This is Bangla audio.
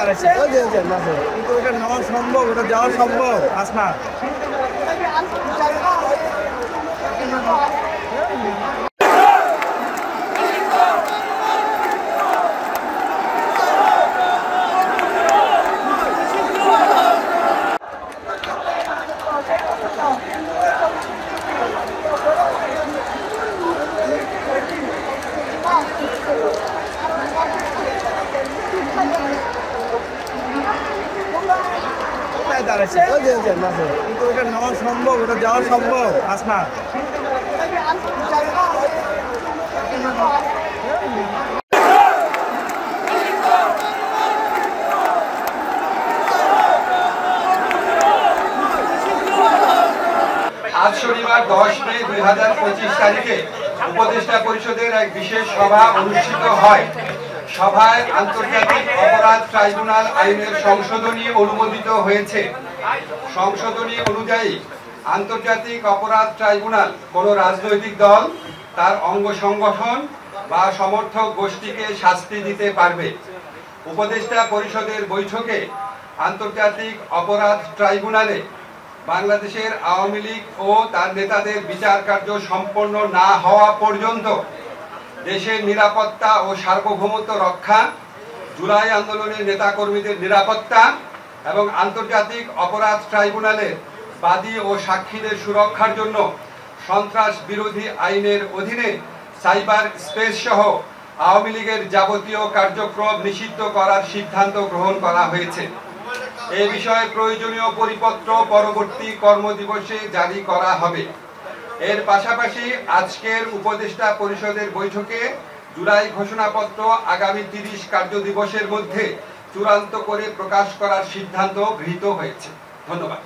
দাঁড়াচ্ছে কিন্তু ওটা নেওয়া সম্ভব, ওটা যাওয়া সম্ভব আসনা। দাঁড়াচ্ছে কিন্তু ওটা নেওয়া সম্ভব, ওটা যাওয়া সম্ভব আসনা। আজ শনিবার 10 মে 2025 তারিখে উপদেষ্টা পরিষদের এক বিশেষ সভা অনুষ্ঠিত হয়। সভায় আন্তর্জাতিক অপরাধ ট্রাইব্যুনাল আইনের সংশোধনী অনুমোদিত হয়েছে। সংশোধনী অনুযায়ী আন্তর্জাতিক অপরাধ ট্রাইব্যুনাল কোন রাজনৈতিক দল, তার অঙ্গ সংগঠন বা সমর্থক গোষ্ঠীকে শাস্তি দিতে পারবে। উপদেষ্টা পরিষদের বৈঠকে আন্তর্জাতিক অপরাধ ট্রাইব্যুনালে বাংলাদেশের আওয়ামী লীগ ও তার নেতাদের বিচার কার্য সম্পন্ন না হওয়া পর্যন্ত দেশের নিরাপত্তা ও সার্বভৌমত্ব রক্ষা, জুলাই আন্দোলনের নেতাকর্মীদের নিরাপত্তা এবং আন্তর্জাতিক অপরাধ ট্রাইব্যুনালের বাদী ও সাক্ষীদের সুরক্ষার জন্য সন্ত্রাস বিরোধী আইনের অধীনে সাইবার স্পেস সহ আওয়ামী লীগের যাবতীয় কার্যক্রম নিষিদ্ধ করার সিদ্ধান্ত গ্রহণ করা হয়েছে। এ বিষয়ে প্রয়োজনীয় পরিপত্র পরবর্তী কর্মদিবসে জারি করা হবে। এর পাশাপাশি আজকের উপদেষ্টা পরিষদের বৈঠকে জুলাই ঘোষণাপত্র আগামী 30 কার্যদিবসের মধ্যে চূড়ান্ত করে প্রকাশ করার সিদ্ধান্ত গৃহীত হয়েছে। ধন্যবাদ।